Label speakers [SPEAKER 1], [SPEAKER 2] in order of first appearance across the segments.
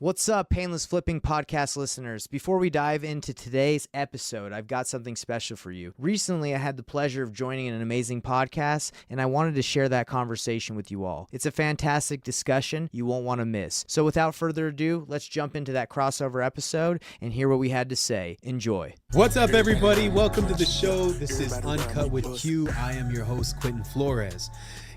[SPEAKER 1] What's up, Painless Flipping podcast listeners? Before we dive into today's episode, I've got something special for you. Recently, I had the pleasure of joining an amazing podcast, and I wanted to share that conversation with you all. It's a fantastic discussion you won't want to miss. So without further ado, let's jump into that crossover episode and hear what we had to say. Enjoy.
[SPEAKER 2] What's up, everybody? Welcome to the show. This is Uncut with Q. I am your host, Quentin Flores.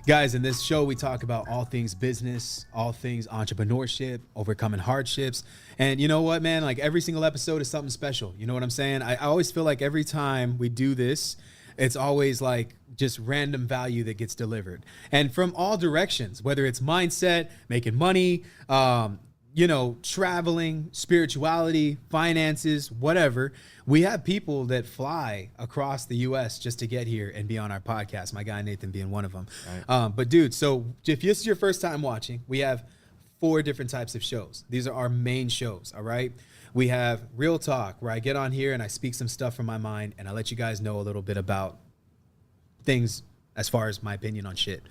[SPEAKER 2] Guys, in this show, we talk about all things business, all things entrepreneurship, overcoming hardships. And you know what, man? Like every single episode is something special. You know what I'm saying? I always feel like every time we do this, it's always like just random value that gets delivered. And from all directions, whether it's mindset, making money, traveling, spirituality, finances, whatever. We have people that fly across the U.S. just to get here and be on our podcast. My guy Nathan being one of them. Right. But dude, so if this is your first time watching, we have 4 different types of shows. These are our main shows, all right? We have Real Talk, where I get on here and I speak some stuff from my mind, and I let you guys know a little bit about things as far as my opinion on shit.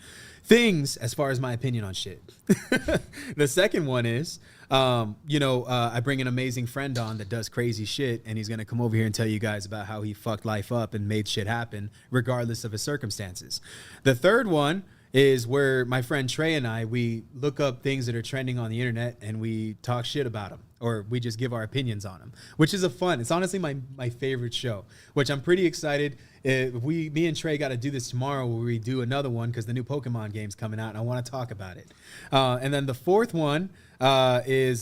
[SPEAKER 2] The second one is, I bring an amazing friend on that does crazy shit, and he's going to come over here and tell you guys about how he fucked life up and made shit happen regardless of his circumstances. The third one is where my friend Trey and we look up things that are trending on the internet and we talk shit about them, or we just give our opinions on them, which is it's honestly my favorite show, which I'm pretty excited. Me and Trey got to do this tomorrow where we do another one because the new Pokemon game's coming out and I want to talk about it. And then the fourth one is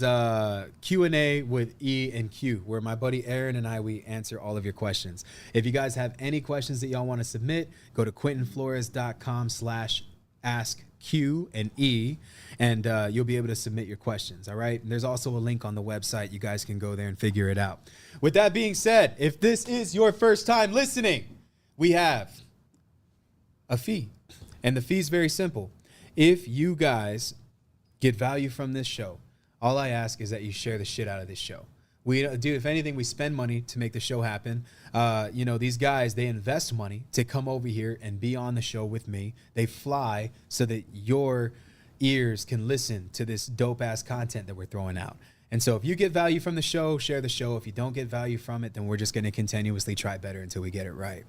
[SPEAKER 2] Q&A with E and Q, where my buddy Aaron and we answer all of your questions. If you guys have any questions that y'all want to submit, go to quentinflores.com/askQ&E, and you'll be able to submit your questions, all right? And there's also a link on the website. You guys can go there and figure it out. With that being said, if this is your first time listening, we have a fee, and the fee is very simple. If you guys get value from this show, all I ask is that you share the shit out of this show. If anything, we spend money to make the show happen. These guys, they invest money to come over here and be on the show with me. They fly so that your ears can listen to this dope-ass content that we're throwing out. And so if you get value from the show, share the show. If you don't get value from it, then we're just going to continuously try better until we get it right.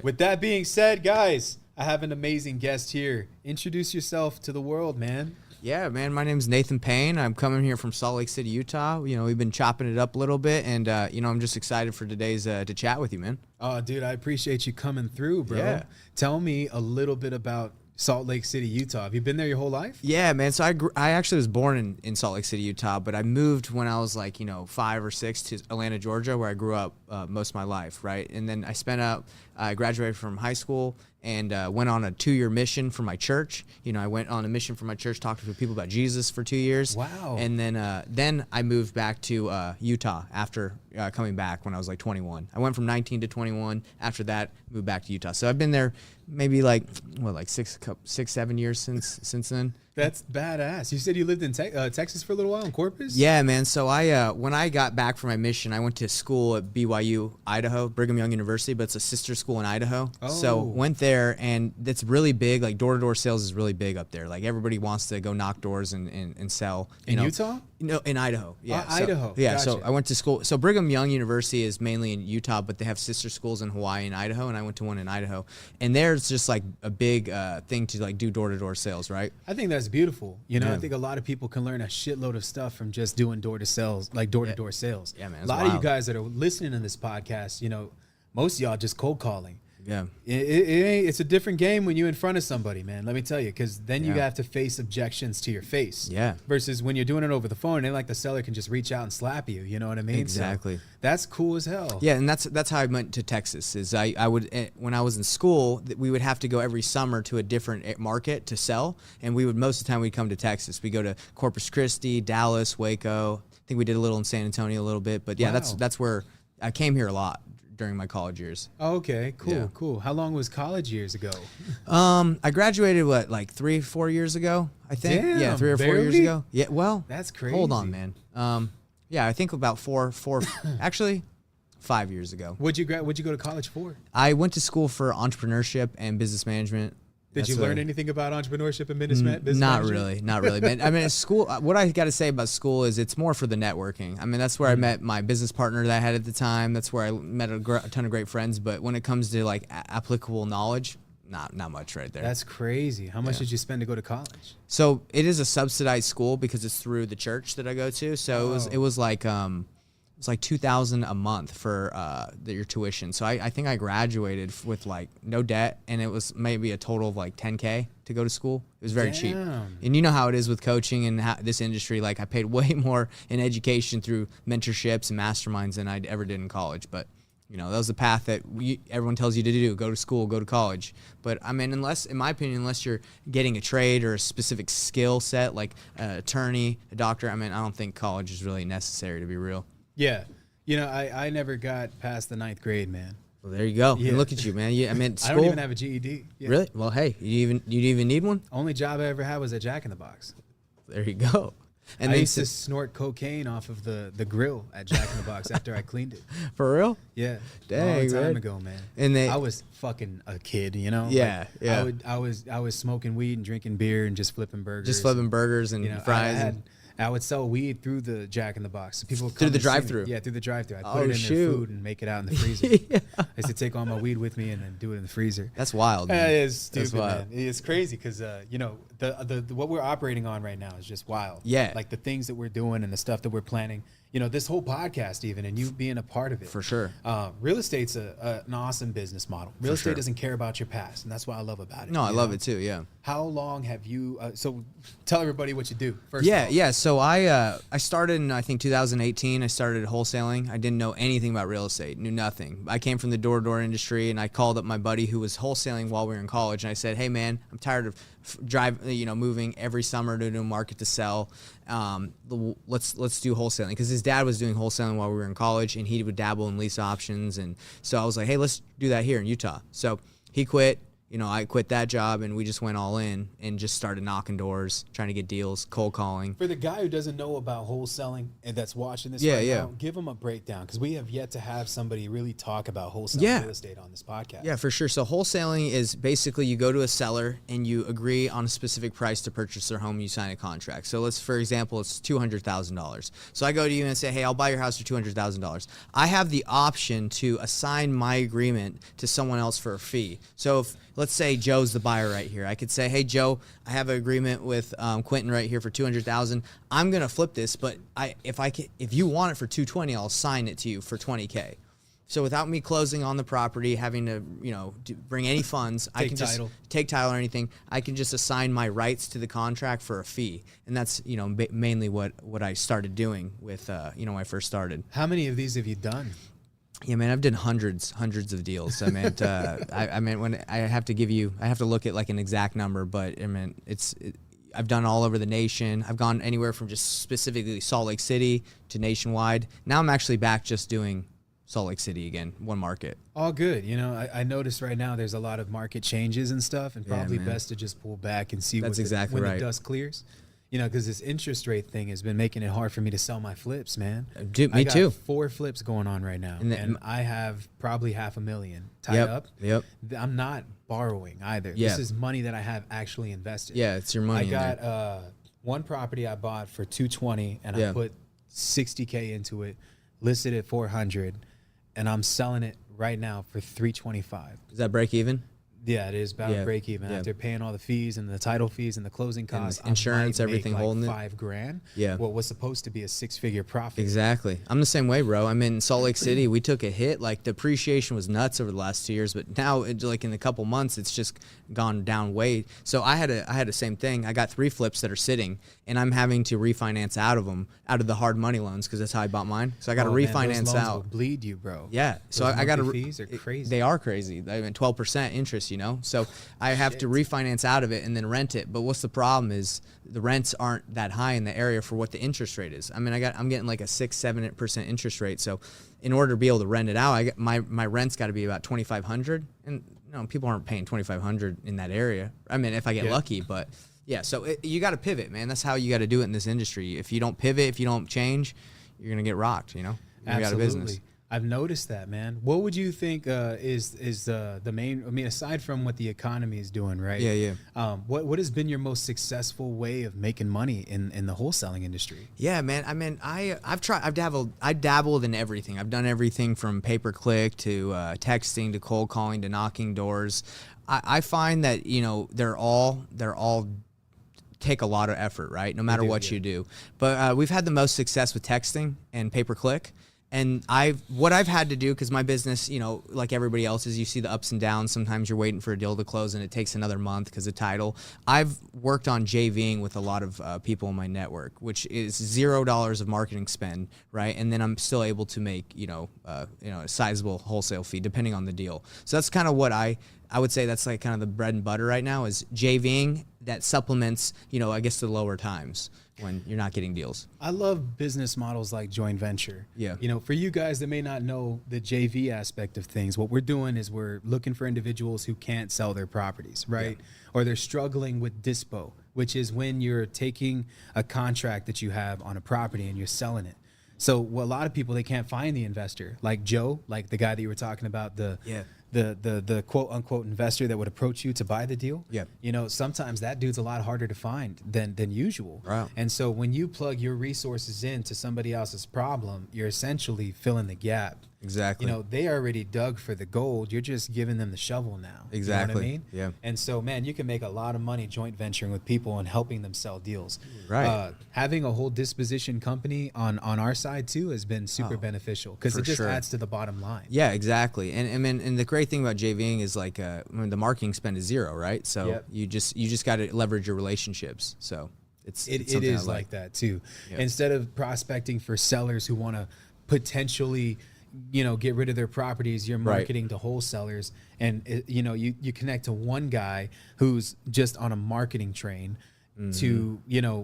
[SPEAKER 2] With that being said, guys, I have an amazing guest here. Introduce yourself to the world, man.
[SPEAKER 1] Yeah, man, my name's Nathan Payne. I'm coming here from Salt Lake City, Utah. We've been chopping it up a little bit, and, I'm just excited for today's to chat with you, man.
[SPEAKER 2] Oh, dude, I appreciate you coming through, bro. Yeah. Tell me a little bit about Salt Lake City, Utah. Have you been there your whole life?
[SPEAKER 1] Yeah, man. So I actually was born in Salt Lake City, Utah, but I moved when I was 5 or 6 to Atlanta, Georgia, where I grew up most of my life, right? And then I graduated from high school and went on a 2-year mission for my church. I went on a mission for my church, talked to people about Jesus for 2 years.
[SPEAKER 2] Wow.
[SPEAKER 1] And then I moved back to Utah after coming back when I was 21. I went from 19 to 21. After that, moved back to Utah. So I've been there maybe 6-7 years since then.
[SPEAKER 2] That's badass. You said you lived in Texas for a little while in Corpus?
[SPEAKER 1] Yeah, man. So when I got back from my mission, I went to school at BYU, Idaho, Brigham Young University, but it's a sister school in Idaho.
[SPEAKER 2] Oh.
[SPEAKER 1] So went there, and it's really big. Door-to-door sales is really big up there. Everybody wants to go knock doors and sell.
[SPEAKER 2] In Utah?
[SPEAKER 1] No, in Idaho. Yeah,
[SPEAKER 2] Idaho.
[SPEAKER 1] Yeah,
[SPEAKER 2] gotcha.
[SPEAKER 1] So I went to school. So Brigham Young University is mainly in Utah, but they have sister schools in Hawaii and Idaho, and I went to one in Idaho. And there's just a big thing to do door-to-door sales, right?
[SPEAKER 2] I think that's beautiful. I think a lot of people can learn a shitload of stuff from just doing door-to-door sales.
[SPEAKER 1] Yeah, man.
[SPEAKER 2] A lot of you guys that are listening to this podcast, most of y'all just cold calling.
[SPEAKER 1] Yeah.
[SPEAKER 2] It's a different game when you're in front of somebody, man. Let me tell you, because then you have to face objections to your face.
[SPEAKER 1] Yeah.
[SPEAKER 2] Versus when you're doing it over the phone, and the seller can just reach out and slap you. You know what I mean?
[SPEAKER 1] Exactly.
[SPEAKER 2] So that's cool as hell.
[SPEAKER 1] Yeah, and that's how I went to Texas. Is I would when I was in school, we would have to go every summer to a different market to sell, and most of the time we'd come to Texas. We go to Corpus Christi, Dallas, Waco. I think we did a little in San Antonio a little bit, but yeah,
[SPEAKER 2] wow.
[SPEAKER 1] that's where I came here a lot during my college years.
[SPEAKER 2] Okay, cool. How long was college years ago?
[SPEAKER 1] I graduated 3-4 years ago, I think.
[SPEAKER 2] Damn,
[SPEAKER 1] yeah, 3 or 4
[SPEAKER 2] barely?
[SPEAKER 1] years ago. Yeah, well,
[SPEAKER 2] that's crazy.
[SPEAKER 1] Hold on, man. Yeah, I think about four actually 5 years ago.
[SPEAKER 2] What'd you go to college for?
[SPEAKER 1] I went to school for entrepreneurship and business management.
[SPEAKER 2] Did you learn anything about entrepreneurship and business
[SPEAKER 1] Not
[SPEAKER 2] management?
[SPEAKER 1] not really, man. I mean, at school, what I got to say about school is it's more for the networking. I mean, that's where I met my business partner that I had at the time. That's where I met a ton of great friends. But when it comes to like applicable knowledge, not much right there.
[SPEAKER 2] That's crazy. How much did you spend to go to college?
[SPEAKER 1] So it is a subsidized school because it's through the church that I go to. So it was like $2,000 a month for your tuition. So I think I graduated with like no debt, and it was maybe a total of like $10K to go to school. It was very cheap. And you know how it is with coaching and this industry. Like I paid way more in education through mentorships and masterminds than I ever did in college. But you know, that was the path that everyone tells you to do. Go to school, go to college. But I mean, in my opinion, unless you're getting a trade or a specific skill set like an attorney, a doctor, I mean, I don't think college is really necessary, to be real.
[SPEAKER 2] Yeah. You know, I never got past the 9th grade, man.
[SPEAKER 1] Well, there you go.
[SPEAKER 2] Yeah.
[SPEAKER 1] And look at you, man. I mean, school.
[SPEAKER 2] I don't even have a GED. Yeah.
[SPEAKER 1] Really? Well, hey, you even need one?
[SPEAKER 2] Only job I ever had was at Jack in the Box.
[SPEAKER 1] There you go.
[SPEAKER 2] And I used to snort cocaine off of the grill at Jack in the Box after I cleaned it.
[SPEAKER 1] For real?
[SPEAKER 2] Yeah.
[SPEAKER 1] Dang,
[SPEAKER 2] a long time ago, man.
[SPEAKER 1] And
[SPEAKER 2] I was fucking a kid, you know?
[SPEAKER 1] Yeah,
[SPEAKER 2] like,
[SPEAKER 1] yeah.
[SPEAKER 2] I was smoking weed and drinking beer and just flipping burgers.
[SPEAKER 1] Just flipping burgers and fries.
[SPEAKER 2] I would sell weed through the Jack in the Box. So people would come
[SPEAKER 1] through the drive-through.
[SPEAKER 2] Yeah, through the drive-through. I'd put it in their food and make it out in the freezer.
[SPEAKER 1] Yeah.
[SPEAKER 2] I used to take all my weed with me and then do it in the freezer.
[SPEAKER 1] That's wild, man.
[SPEAKER 2] It is stupid, man. It's crazy because you know, the what we're operating on right now is just wild.
[SPEAKER 1] Yeah.
[SPEAKER 2] Like the things that we're doing and the stuff that we're planning. You know, this whole podcast even, and you being a part of it.
[SPEAKER 1] For sure.
[SPEAKER 2] Real estate's an awesome business model. Real estate doesn't care about your past, and that's what I love about it.
[SPEAKER 1] No, I love it too, yeah.
[SPEAKER 2] How long have you, so tell everybody what you do first
[SPEAKER 1] Yeah,
[SPEAKER 2] of all.
[SPEAKER 1] yeah. So I started in, I think, 2018. I started wholesaling. I didn't know anything about real estate, knew nothing. I came from the door-to-door industry, and I called up my buddy who was wholesaling while we were in college, and I said, hey, man, I'm tired of moving every summer to a new market to sell. Let's do wholesaling, because his dad was doing wholesaling while we were in college, and he would dabble in lease options. And so I was like, hey, let's do that here in Utah. So he quit. You know, I quit that job, and we just went all in and just started knocking doors, trying to get deals, cold calling.
[SPEAKER 2] For the guy who doesn't know about wholesaling and that's watching this now, give him a breakdown, because we have yet to have somebody really talk about wholesaling real estate on this podcast.
[SPEAKER 1] Yeah, for sure. So wholesaling is basically you go to a seller and you agree on a specific price to purchase their home. You sign a contract. So for example, it's $200,000. So I go to you and say, hey, I'll buy your house for $200,000. I have the option to assign my agreement to someone else for a fee. So let's say Joe's the buyer right here. I could say, hey, Joe, I have an agreement with Quentin right here for $200,000. I'm going to flip this, but if you want it for $220,000, I'll sign it to you for $20,000. So without me closing on the property, having to, bring any funds, I can just take title or anything. I can just assign my rights to the contract for a fee. And that's, mainly what I started doing with, when I first started.
[SPEAKER 2] How many of these have you done?
[SPEAKER 1] Yeah, man, I've done hundreds of deals. I mean, when I have to look at like an exact number, but I mean, I've done all over the nation. I've gone anywhere from just specifically Salt Lake City to nationwide. Now I'm actually back just doing Salt Lake City again, one market.
[SPEAKER 2] All good. I noticed right now there's a lot of market changes and stuff, and probably best to just pull back and see when the dust clears. Because this interest rate thing has been making it hard for me to sell my flips, man.
[SPEAKER 1] Dude, me too.
[SPEAKER 2] 4 flips going on right now, and I have probably $500,000 tied up.
[SPEAKER 1] Yep.
[SPEAKER 2] I'm not borrowing either. Yeah. This is money that I have actually invested.
[SPEAKER 1] Yeah, it's your money.
[SPEAKER 2] I got one property I bought for $220,000, and I put $60,000 into it, listed at $400,000, and I'm selling it right now for $325,000.
[SPEAKER 1] Does that break even?
[SPEAKER 2] Yeah, it is about a break even after paying all the fees and the title fees and the closing costs,
[SPEAKER 1] and insurance, everything holding it.
[SPEAKER 2] $5,000.
[SPEAKER 1] Yeah,
[SPEAKER 2] what was supposed to be a 6-figure profit.
[SPEAKER 1] Exactly. I'm the same way, bro. I'm in Salt Lake City. We took a hit. Like the appreciation was nuts over the last 2 years, but now, like in a couple months, it's just gone down way. So I had the same thing. I got 3 flips that are sitting, and I'm having to refinance out of the hard money loans, because that's how I bought mine. So I got to refinance
[SPEAKER 2] those loans
[SPEAKER 1] out.
[SPEAKER 2] will bleed you, bro.
[SPEAKER 1] Yeah. So I got to.
[SPEAKER 2] Fees are crazy.
[SPEAKER 1] They are crazy. I mean, 12% interest. So I have to refinance out of it and then rent it. But what's the problem is the rents aren't that high in the area for what the interest rate is. I mean, I'm getting like a 6-7% interest rate. So in order to be able to rent it out, my rent's got to be about $2,500, and people aren't paying $2,500 in that area. I mean, if I get lucky, but yeah. So you got to pivot, man. That's how you got to do it in this industry. If you don't pivot, if you don't change, you're gonna get rocked. You got a business.
[SPEAKER 2] I've noticed that, man. What would you think is the main? I mean, aside from what the economy is doing, right?
[SPEAKER 1] Yeah.
[SPEAKER 2] What has been your most successful way of making money in the wholesaling industry?
[SPEAKER 1] Yeah, man. I mean, I dabbled in everything. I've done everything from pay per click to texting to cold calling to knocking doors. I find that they're all take a lot of effort, right? No matter what you do. But we've had the most success with texting and pay per click. And what I've had to do, because my business, like everybody else's, you see the ups and downs. Sometimes you're waiting for a deal to close and it takes another month because of title. I've worked on JVing with a lot of people in my network, which is $0 of marketing spend, right? And then I'm still able to make, a sizable wholesale fee depending on the deal. So that's kind of what I would say that's like kind of the bread and butter right now is JVing that supplements, I guess the lower times when you're not getting deals.
[SPEAKER 2] I love business models like joint venture.
[SPEAKER 1] Yeah.
[SPEAKER 2] For you guys that may not know the JV aspect of things, what we're doing is we're looking for individuals who can't sell their properties, right? Yeah. Or they're struggling with dispo, which is when you're taking a contract that you have on a property and you're selling it. So a lot of people, they can't find the investor, like Joe, like the guy that you were talking about, the quote unquote investor that would approach you to buy the deal.
[SPEAKER 1] Yeah.
[SPEAKER 2] Sometimes that dude's a lot harder to find than usual.
[SPEAKER 1] Wow.
[SPEAKER 2] And so when you plug your resources into somebody else's problem, you're essentially filling the gap.
[SPEAKER 1] Exactly.
[SPEAKER 2] They already dug for the gold. You're just giving them the shovel now.
[SPEAKER 1] Exactly.
[SPEAKER 2] You know what I mean?
[SPEAKER 1] Yeah.
[SPEAKER 2] And so, man, you can make a lot of money joint venturing with people and helping them sell deals.
[SPEAKER 1] Right.
[SPEAKER 2] Having a whole disposition company on our side too has been super beneficial because it just adds to the bottom line.
[SPEAKER 1] Yeah, exactly. And the great thing about JVing is like the marketing spend is zero, right? So you just got to leverage your relationships. So it
[SPEAKER 2] is like that too. Yep. Instead of prospecting for sellers who want to potentially get rid of their properties, you're marketing to wholesalers, and you connect to one guy who's just on a marketing train to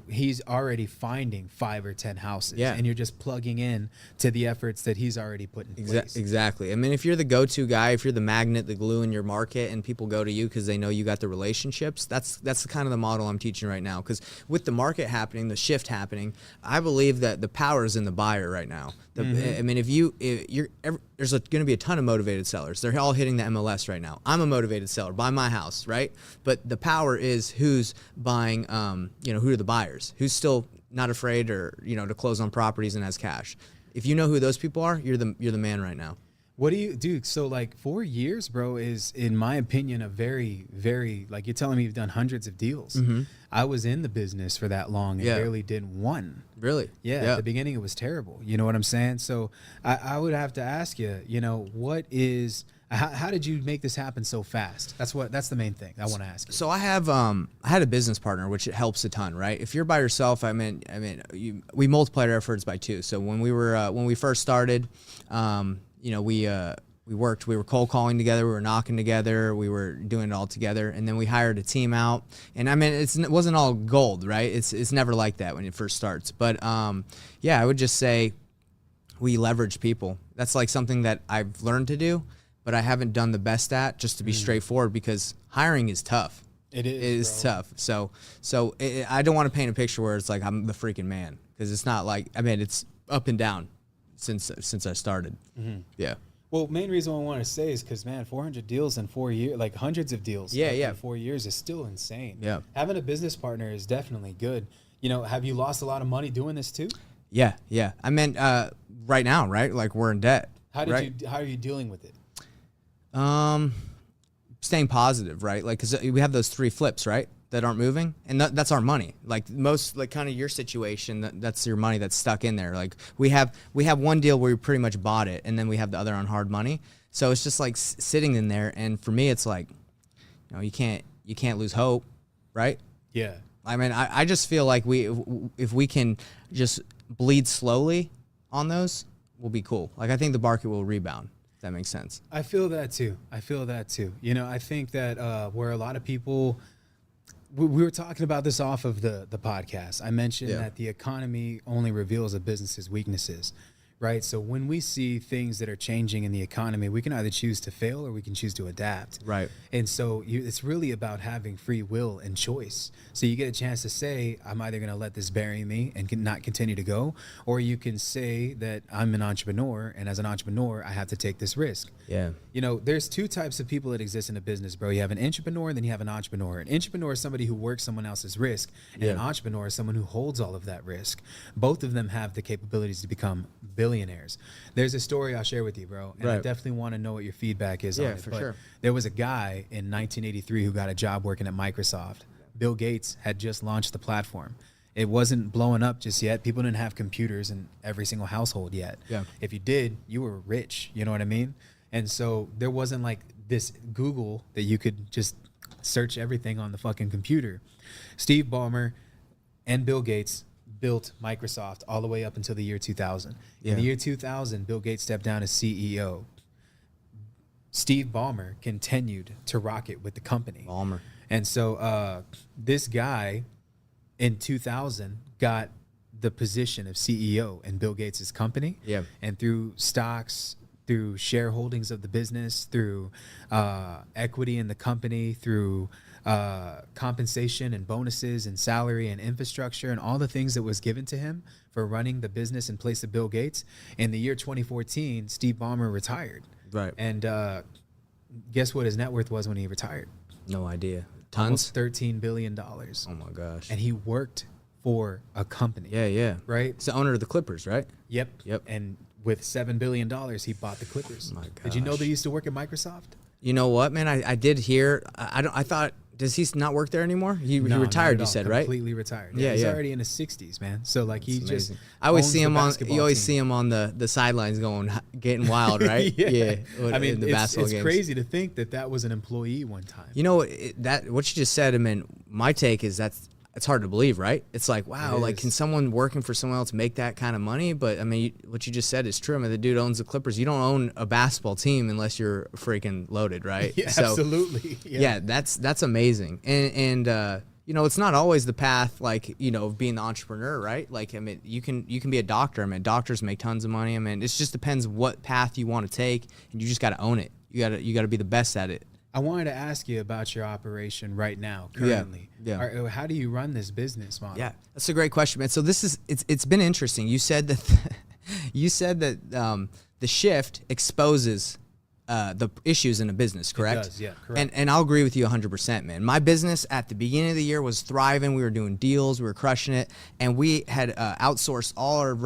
[SPEAKER 2] he's already finding 5 or 10 houses, and you're just plugging in to the efforts that he's already put in place.
[SPEAKER 1] Exactly. I mean, if you're the go-to guy, if you're the magnet, the glue in your market, and people go to you because they know you got the relationships, that's the kind of the model I'm teaching right now. Because with the market happening, the shift happening, I believe that the power is in the buyer right now. I mean, there's going to be a ton of motivated sellers. They're all hitting the MLS right now. I'm a motivated seller. Buy my house, right? But the power is who's buying. Who are the buyers? Who's still not afraid or to close on properties and has cash? If you know who those people are, you're the man right now.
[SPEAKER 2] What do you do? So like 4 years, bro, is in my opinion a very, very, like, you're telling me you've done hundreds of deals. I was in the business for that long and barely did one.
[SPEAKER 1] Really?
[SPEAKER 2] Yeah. At the beginning, it was terrible. You know what I'm saying? So I would have to ask you, how did you make this happen so fast? That's the main thing I want to ask you.
[SPEAKER 1] So I had a business partner, which it helps a ton, right? If you're by yourself, we multiplied our efforts by 2. So when we first started, we worked, we were cold calling together, we were knocking together, we were doing it all together, and then we hired a team out. And it wasn't all gold, right? It's never like that when it first starts. But I would just say we leverage people. That's like something that I've learned to do, but I haven't done the best at, just to be straightforward, because hiring is tough. It is tough. So I don't want to paint a picture where it's like I'm the freaking man, because it's not like, it's up and down since I started. Yeah.
[SPEAKER 2] Well, main reason I want to say is because, man, 400 deals in 4 years, like hundreds of deals in 4 years is still insane.
[SPEAKER 1] Yeah.
[SPEAKER 2] Having a business partner is definitely good. Have you lost a lot of money doing this too?
[SPEAKER 1] Yeah. Right now, right? Like, we're in debt.
[SPEAKER 2] How are you dealing with it?
[SPEAKER 1] Staying positive, right? Like, because we have those 3 flips, right, that aren't moving, and that's our money. Like most, like kind of your situation, that's your money that's stuck in there. Like we have one deal where we pretty much bought it, and then we have the other on hard money. So it's just like sitting in there, and for me, it's like, you can't lose hope, right?
[SPEAKER 2] Yeah.
[SPEAKER 1] I just feel like if we can just bleed slowly on those, we'll be cool. Like, I think the market will rebound. That makes sense.
[SPEAKER 2] I feel that too. I think that where a lot of people, we were talking about this off of the podcast. I mentioned that the economy only reveals a business's weaknesses, right? So when we see things that are changing in the economy, we can either choose to fail or we can choose to adapt.
[SPEAKER 1] Right.
[SPEAKER 2] And so it's really about having free will and choice. So you get a chance to say, I'm either going to let this bury me and not continue to go, or you can say that I'm an entrepreneur, and as an entrepreneur, I have to take this risk.
[SPEAKER 1] Yeah.
[SPEAKER 2] You know, there's two types of people that exist in a business, bro. You have an entrepreneur and then you have an entrepreneur. An entrepreneur is somebody who works someone else's risk, and an entrepreneur is someone who holds all of that risk. Both of them have the capabilities to become billionaires. There's a story I'll share with you, bro, and I definitely want to know what your feedback is on it.
[SPEAKER 1] For sure.
[SPEAKER 2] There was a guy in 1983 who got a job working at Microsoft. Bill Gates had just launched the platform. It wasn't blowing up just yet. People didn't have computers in every single household yet.
[SPEAKER 1] Yeah.
[SPEAKER 2] If you did, you were rich. You know what I mean? And so there wasn't like this Google that you could just search everything on the fucking computer. Steve Ballmer and Bill Gates built Microsoft all the way up until the year 2000. In the year 2000, Bill Gates stepped down as CEO. Steve Ballmer continued to rock it with the company.
[SPEAKER 1] Ballmer.
[SPEAKER 2] And so this guy in 2000 got the position of CEO in Bill Gates' company.
[SPEAKER 1] Yeah.
[SPEAKER 2] And through stocks, through shareholdings of the business, through equity in the company, through compensation and bonuses and salary and infrastructure and all the things that was given to him for running the business in place of Bill Gates. In the year 2014, Steve Ballmer retired.
[SPEAKER 1] Right.
[SPEAKER 2] And guess what his net worth was when he retired?
[SPEAKER 1] No idea. Tons?
[SPEAKER 2] Almost $13 billion.
[SPEAKER 1] Oh, my gosh.
[SPEAKER 2] And he worked for a company.
[SPEAKER 1] Yeah.
[SPEAKER 2] Right?
[SPEAKER 1] He's the owner of the Clippers, right?
[SPEAKER 2] Yep.
[SPEAKER 1] Yep.
[SPEAKER 2] And with $7 billion, he bought the Clippers.
[SPEAKER 1] Oh my
[SPEAKER 2] Did you know
[SPEAKER 1] gosh.
[SPEAKER 2] they used to work at Microsoft?
[SPEAKER 1] You know what, man? I did hear. I thought, does he not work there anymore? He
[SPEAKER 2] No,
[SPEAKER 1] retired,
[SPEAKER 2] not
[SPEAKER 1] you
[SPEAKER 2] at
[SPEAKER 1] said,
[SPEAKER 2] all.
[SPEAKER 1] right?
[SPEAKER 2] Completely retired.
[SPEAKER 1] Yeah,
[SPEAKER 2] He's
[SPEAKER 1] yeah.
[SPEAKER 2] already in his 60s, man. So like he's just.
[SPEAKER 1] Amazing. I always
[SPEAKER 2] owns
[SPEAKER 1] see
[SPEAKER 2] the
[SPEAKER 1] him on.
[SPEAKER 2] basketball
[SPEAKER 1] You always
[SPEAKER 2] team.
[SPEAKER 1] see him on the sidelines getting wild, right?
[SPEAKER 2] Yeah. I mean,
[SPEAKER 1] in the
[SPEAKER 2] it's
[SPEAKER 1] basketball games.
[SPEAKER 2] crazy to think that that was an employee one time.
[SPEAKER 1] You know what you just said. I mean, my take is it's hard to believe, right? It's like, wow,
[SPEAKER 2] It
[SPEAKER 1] like
[SPEAKER 2] is.
[SPEAKER 1] can someone working for someone else make that kind of money? But I mean, what you just said is true. I mean, the dude owns the Clippers. You don't own a basketball team unless you're freaking loaded, right?
[SPEAKER 2] Yeah,
[SPEAKER 1] So,
[SPEAKER 2] absolutely.
[SPEAKER 1] yeah, that's amazing. And you know, it's not always the path, like, you know, of being the entrepreneur, right? Like, I mean, you can be a doctor. I mean, doctors make tons of money. I mean, it just depends what path you want to take, and you just got to own it. You got to be the best at it.
[SPEAKER 2] I wanted to ask you about your operation right now, currently.
[SPEAKER 1] Yeah.
[SPEAKER 2] How do you run this business model?
[SPEAKER 1] Yeah, that's a great question, man. So it's been interesting. You said that the shift exposes the issues in a business, correct?
[SPEAKER 2] It does, yeah, correct.
[SPEAKER 1] And I'll agree with you 100%, man. My business at the beginning of the year was thriving. We were doing deals, we were crushing it, and we had outsourced all our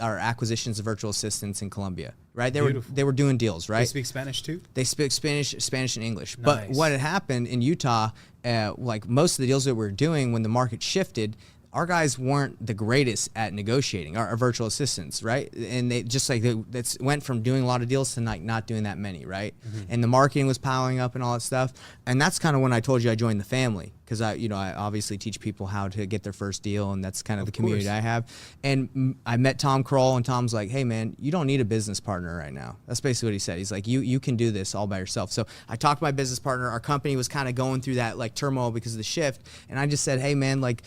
[SPEAKER 1] our acquisitions of virtual assistants in Colombia. Right? They were doing deals, right?
[SPEAKER 2] They speak Spanish too?
[SPEAKER 1] They speak Spanish, and English.
[SPEAKER 2] Nice.
[SPEAKER 1] But what had happened in Utah, like most of the deals that we were doing when the market shifted, our guys weren't the greatest at negotiating, our virtual assistants, right? And they just like that went from doing a lot of deals to like not doing that many, right? Mm-hmm. And the marketing was piling up and all that stuff. And that's kind of when I told you I joined the family, because I obviously teach people how to get their first deal, and that's kind of the community
[SPEAKER 2] course.
[SPEAKER 1] I have. And I met Tom Kroll, and Tom's like, "Hey man, you don't need a business partner right now." That's basically what he said. He's like, "You can do this all by yourself." So I talked to my business partner. Our company was kind of going through that like turmoil because of the shift, and I just said, "Hey man, like,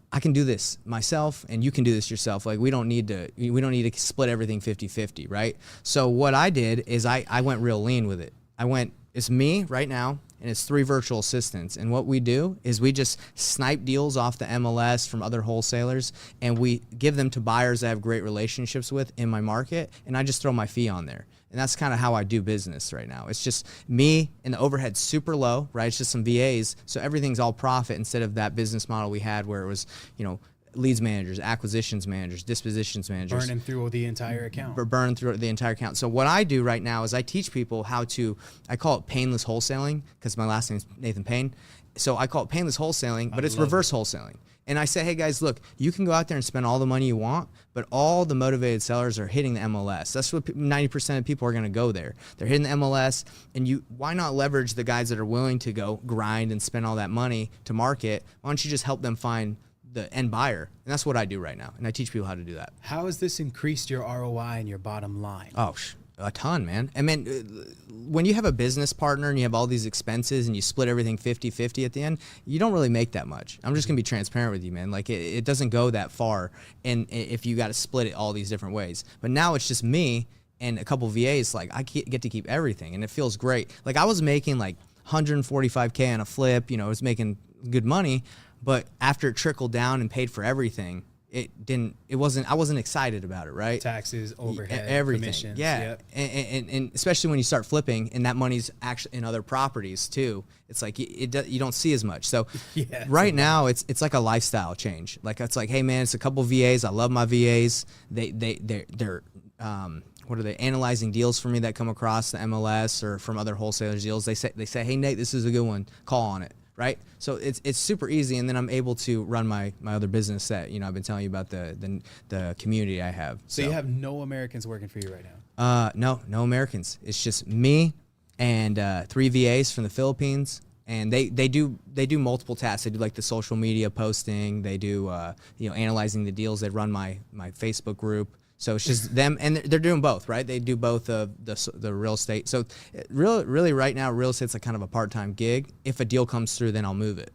[SPEAKER 1] I can do this myself and you can do this yourself. Like we don't need to split everything 50-50, right?" So what I did is I went real lean with it. It's me right now and it's 3 virtual assistants. And what we do is we just snipe deals off the MLS from other wholesalers, and we give them to buyers I have great relationships with in my market, and I just throw my fee on there. And that's kind of how I do business right now. It's just me, and the overhead's super low, right? It's just some VAs. So everything's all profit instead of that business model we had where it was, you know, leads managers, acquisitions managers, dispositions managers.
[SPEAKER 2] Burning through the entire account.
[SPEAKER 1] Burn through the entire account. So what I do right now is I teach people how to, I call it painless wholesaling because my last name is Nathan Payne. So I call it painless wholesaling, but it's reverse wholesaling. And I say, hey guys, look, you can go out there and spend all the money you want, but all the motivated sellers are hitting the MLS. That's what 90% of people are going to go there. They're hitting the MLS, and why not leverage the guys that are willing to go grind and spend all that money to market? Why don't you just help them find the end buyer? And that's what I do right now, and I teach people how to do that.
[SPEAKER 2] How has this increased your ROI and your bottom line?
[SPEAKER 1] Oh, A ton, man. I mean, when you have a business partner and you have all these expenses and you split everything 50-50 at the end, you don't really make that much. I'm just going to be transparent with you, man. Like, it doesn't go that far and if you got to split it all these different ways. But now it's just me and a couple VAs. Like, I get to keep everything, and it feels great. Like, I was making like $145K on a flip. I was making good money, but after it trickled down and paid for everything, I wasn't excited about it, right?
[SPEAKER 2] Taxes, overhead,
[SPEAKER 1] everything.
[SPEAKER 2] commissions.
[SPEAKER 1] Yeah. Yep. And especially when you start flipping and that money's actually in other properties too. It's like you don't see as much. So right now it's like a lifestyle change. Like, it's like, hey man, it's a couple VAs. I love my VAs. They're what are they, analyzing deals for me that come across the MLS or from other wholesalers deals. They say, hey Nate, this is a good one. Call on it. Right, so it's super easy, and then I'm able to run my other business that I've been telling you about, the community I have.
[SPEAKER 2] So you have no Americans working for you right now?
[SPEAKER 1] No Americans. It's just me and 3 VAs from the Philippines, and they do multiple tasks. They do like the social media posting. They do analyzing the deals. They run my Facebook group. So it's just them, and they're doing both, right? They do both of the real estate. So really right now, real estate's like kind of a part-time gig. If a deal comes through, then I'll move it.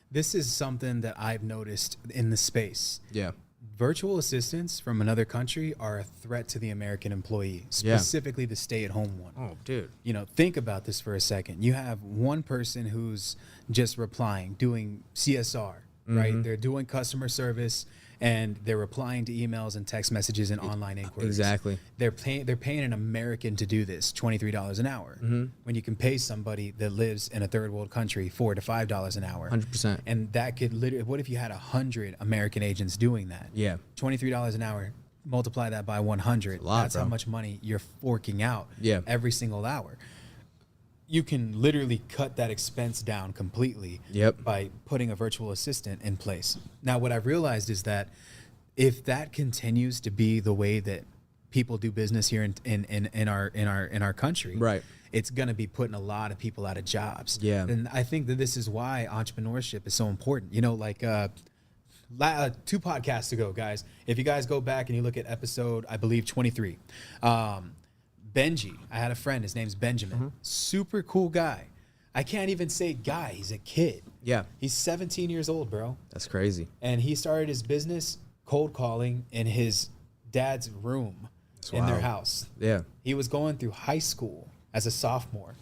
[SPEAKER 2] This is something that I've noticed in the space.
[SPEAKER 1] Yeah.
[SPEAKER 2] Virtual assistants from another country are a threat to the American employee, specifically the stay-at-home one.
[SPEAKER 1] Oh, dude.
[SPEAKER 2] Think about this for a second. You have one person who's just replying, doing CSR, right? They're doing customer service, and they're replying to emails and text messages and online inquiries.
[SPEAKER 1] Exactly.
[SPEAKER 2] They're paying an American to do this, $23 an hour. When you can pay somebody that lives in a third world country $4 to $5 an hour.
[SPEAKER 1] 100%.
[SPEAKER 2] And that could literally, what if you had 100 American agents doing that?
[SPEAKER 1] Yeah.
[SPEAKER 2] $23 an hour, multiply that by 100. That's how much money you're forking out every single hour. You can literally cut that expense down completely by putting a virtual assistant in place. Now, what I've realized is that if that continues to be the way that people do business here in our country, right, it's going to be putting a lot of people out of jobs. Yeah. And I think that this is why entrepreneurship is so important. 2 podcasts ago, guys, if you guys go back and you look at episode, I believe 23, Benji, I had a friend, his name's Benjamin, super cool guy. I can't even say guy, he's a kid. Yeah. He's 17 years old, bro.
[SPEAKER 1] That's crazy.
[SPEAKER 2] And he started his business cold calling in his dad's room in their house. Yeah. He was going through high school as a sophomore,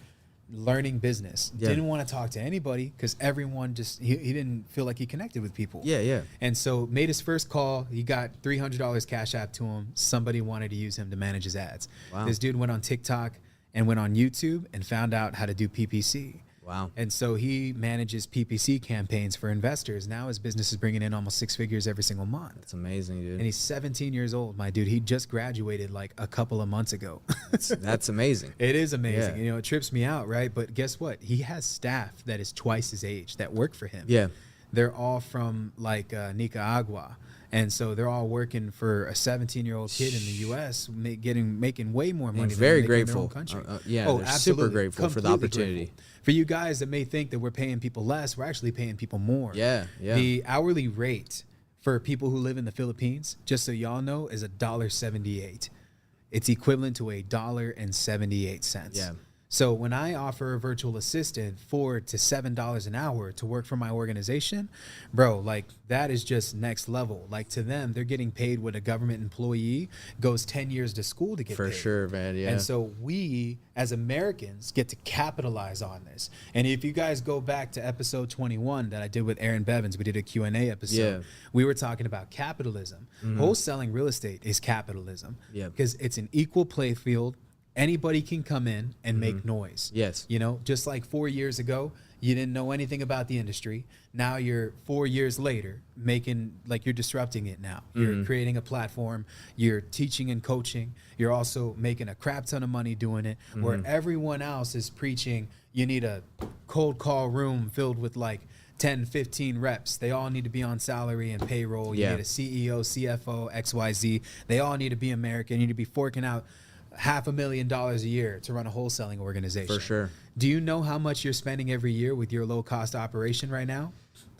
[SPEAKER 2] learning business. Didn't want to talk to anybody because everyone he didn't feel like he connected with people. Yeah. And so made his first call. He got $300 cash app to him. Somebody wanted to use him to manage his ads. Wow. This dude went on TikTok and went on YouTube and found out how to do PPC. Wow. And so he manages PPC campaigns for investors. Now his business is bringing in almost 6 figures every single month.
[SPEAKER 1] That's amazing, dude.
[SPEAKER 2] And he's 17 years old, my dude. He just graduated like a couple of months ago.
[SPEAKER 1] That's amazing.
[SPEAKER 2] It is amazing. Yeah. It trips me out, right? But guess what? He has staff that is twice his age that work for him. Yeah. They're all from like Nicaragua. And so they're all working for a 17-year-old kid in the U.S. making way more money.
[SPEAKER 1] Very grateful.
[SPEAKER 2] In their own country.
[SPEAKER 1] They're super grateful for the opportunity.
[SPEAKER 2] Grateful. For you guys that may think that we're paying people less, we're actually paying people more. Yeah. The hourly rate for people who live in the Philippines, just so y'all know, is $1.78. It's equivalent to $1.78. Yeah. So when I offer a virtual assistant $4 to $7 an hour to work for my organization, bro, like that is just next level. Like to them, they're getting paid what a government employee goes 10 years to school to get paid.
[SPEAKER 1] For sure, man. Yeah.
[SPEAKER 2] And so we as Americans get to capitalize on this. And if you guys go back to episode 21 that I did with Aaron Bevins, we did a Q&A episode. We were talking about capitalism. Wholesaling real estate is capitalism because it's an equal play field. Anybody can come in and make noise. Yes. Just like 4 years ago, you didn't know anything about the industry. Now you're 4 years later you're disrupting it now. You're creating a platform. You're teaching and coaching. You're also making a crap ton of money doing it where everyone else is preaching you need a cold call room filled with like 10, 15 reps. They all need to be on salary and payroll. You need a CEO, CFO, XYZ. They all need to be American. You need to be forking out $500,000 a year to run a wholesaling organization.
[SPEAKER 1] For sure.
[SPEAKER 2] Do you know how much you're spending every year with your low cost operation right now?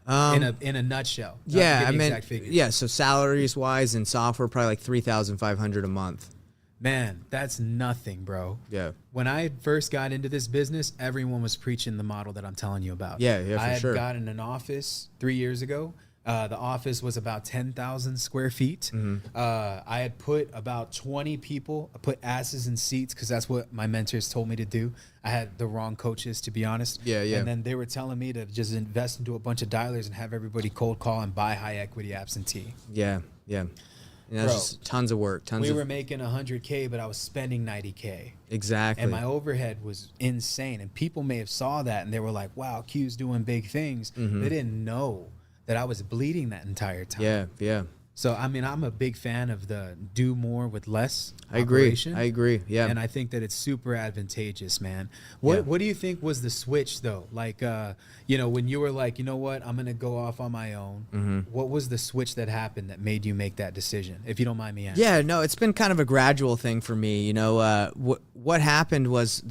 [SPEAKER 2] In a nutshell.
[SPEAKER 1] So salaries wise and software, probably like $3,500 a month.
[SPEAKER 2] Man, that's nothing, bro.
[SPEAKER 1] Yeah.
[SPEAKER 2] When I first got into this business, everyone was preaching the model that I'm telling you about.
[SPEAKER 1] Yeah, for
[SPEAKER 2] I had
[SPEAKER 1] sure.
[SPEAKER 2] gotten an office 3 years ago. The office was about 10,000 square feet. I had put about 20 people, I put asses in seats because that's what my mentors told me to do. I had the wrong coaches, to be honest.
[SPEAKER 1] Yeah.
[SPEAKER 2] And then they were telling me to just invest into a bunch of dialers and have everybody cold call and buy high equity absentee.
[SPEAKER 1] Yeah. And that's
[SPEAKER 2] Bro,
[SPEAKER 1] just tons of work.
[SPEAKER 2] We were making 100K, but I was spending 90K.
[SPEAKER 1] Exactly.
[SPEAKER 2] And my overhead was insane. And people may have saw that and they were like, wow, Q's doing big things. They didn't know that I was bleeding that entire time.
[SPEAKER 1] Yeah.
[SPEAKER 2] So, I mean, I'm a big fan of the do more with less
[SPEAKER 1] I agree.
[SPEAKER 2] operation.
[SPEAKER 1] I agree. Yeah.
[SPEAKER 2] And I think that it's super advantageous, man. What do you think was the switch, though? Like, when you were like, you know what, I'm going to go off on my own. What was the switch that happened that made you make that decision, if you don't mind me asking?
[SPEAKER 1] Yeah, no, it's been kind of a gradual thing for me. You know, what happened was,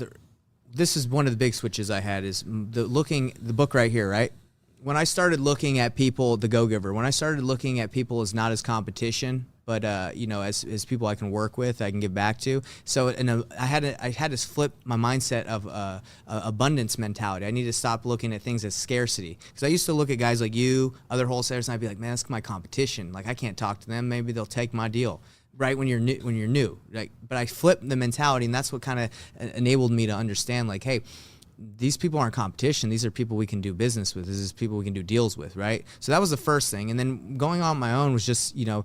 [SPEAKER 1] this is one of the big switches I had is the book right here, right? When I started looking at people, the Go-Giver, when I started looking at people as not as competition, but as people I can work with, I can give back to. So I had to flip my mindset of abundance mentality. I need to stop looking at things as scarcity, because I used to look at guys like you, other wholesalers, and I'd be like, man, that's my competition. Like, I can't talk to them. Maybe they'll take my deal. Right, when you're new, like, but I flipped the mentality, and that's what kind of enabled me to understand, like, hey, these people aren't competition. These are people we can do business with. This is people we can do deals with, right? So that was the first thing. And then going on my own was just, it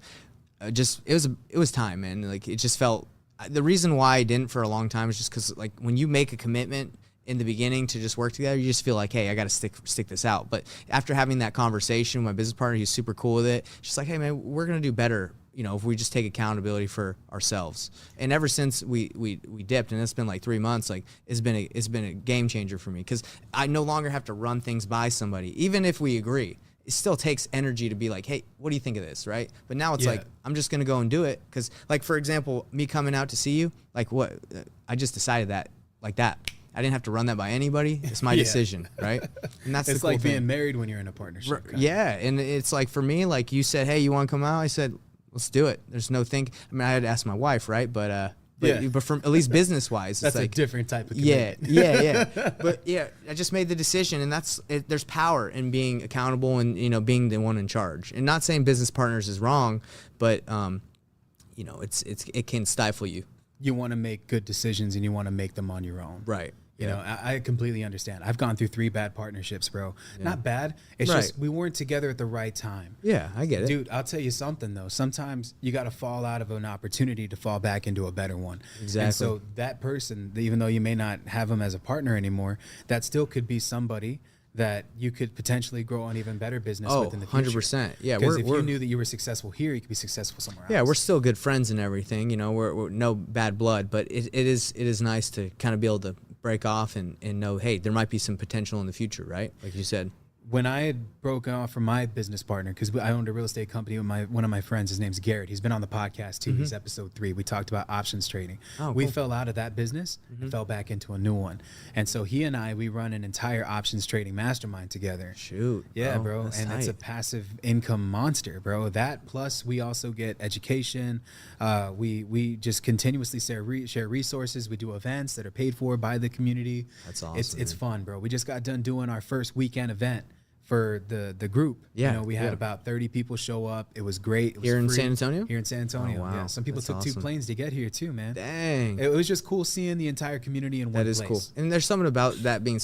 [SPEAKER 1] was time, man. Like, it just felt, the reason why I didn't for a long time is just because, like, when you make a commitment in the beginning to just work together, you just feel like, hey, I got to stick this out. But after having that conversation with my business partner, he's super cool with it. Just like, hey, man, we're going to do better, if we just take accountability for ourselves. And ever since we dipped, and it's been like 3 months, like, it's been a game changer for me, because I no longer have to run things by somebody. Even if we agree, it still takes energy to be like, hey, what do you think of this, right? But now it's like, I'm just going to go and do it. Because, like, for example, me coming out to see you, like, what? I just decided that, like that. I didn't have to run that by anybody. It's my decision, right? And that's
[SPEAKER 2] it's
[SPEAKER 1] the cool
[SPEAKER 2] like
[SPEAKER 1] thing.
[SPEAKER 2] being married when you're in a partnership.
[SPEAKER 1] Yeah, and it's like, for me, like, you said, hey, you want to come out? I said, let's do it. There's no think. I mean, I had to ask my wife, right? But from at least business wise,
[SPEAKER 2] that's
[SPEAKER 1] like
[SPEAKER 2] a different type of commitment.
[SPEAKER 1] Yeah. But yeah, I just made the decision, and that's it. There's power in being accountable and being the one in charge. And not saying business partners is wrong, but it can stifle you.
[SPEAKER 2] You want to make good decisions, and you want to make them on your own,
[SPEAKER 1] Right.
[SPEAKER 2] You know, I completely understand. I've gone through 3 bad partnerships, bro. Yeah. Not bad. It's just we weren't together at the right time.
[SPEAKER 1] Yeah, I get it.
[SPEAKER 2] Dude, I'll tell you something, though. Sometimes you got to fall out of an opportunity to fall back into a better one.
[SPEAKER 1] Exactly.
[SPEAKER 2] And so that person, even though you may not have them as a partner anymore, that still could be somebody that you could potentially grow an even better business with in the future.
[SPEAKER 1] 100%. Yeah,
[SPEAKER 2] because if you knew that you were successful here, you could be successful somewhere else.
[SPEAKER 1] Yeah, we're still good friends and everything. We're no bad blood, but it is nice to kind of be able to break off and know, hey, there might be some potential in the future, right? Like you said.
[SPEAKER 2] When I had broken off from my business partner, because I owned a real estate company with one of my friends, his name's Garrett. He's been on the podcast too. He's episode 3. We talked about options trading. We fell out of that business and fell back into a new one. And so he and we run an entire options trading mastermind together.
[SPEAKER 1] Shoot.
[SPEAKER 2] Yeah, bro. And it's a passive income monster, bro. That plus we also get education. We just continuously share resources. We do events that are paid for by the community.
[SPEAKER 1] That's awesome.
[SPEAKER 2] It's fun, bro. We just got done doing our first weekend event for the group.
[SPEAKER 1] Yeah,
[SPEAKER 2] we had about 30 people show up. It was great. It was
[SPEAKER 1] here in
[SPEAKER 2] free.
[SPEAKER 1] San Antonio?
[SPEAKER 2] Here in San Antonio.
[SPEAKER 1] Oh, wow.
[SPEAKER 2] Yeah. Some people took
[SPEAKER 1] awesome.
[SPEAKER 2] 2 planes to get here too, man.
[SPEAKER 1] Dang.
[SPEAKER 2] It was just cool seeing the entire community in one place.
[SPEAKER 1] That is cool. And there's something about that being,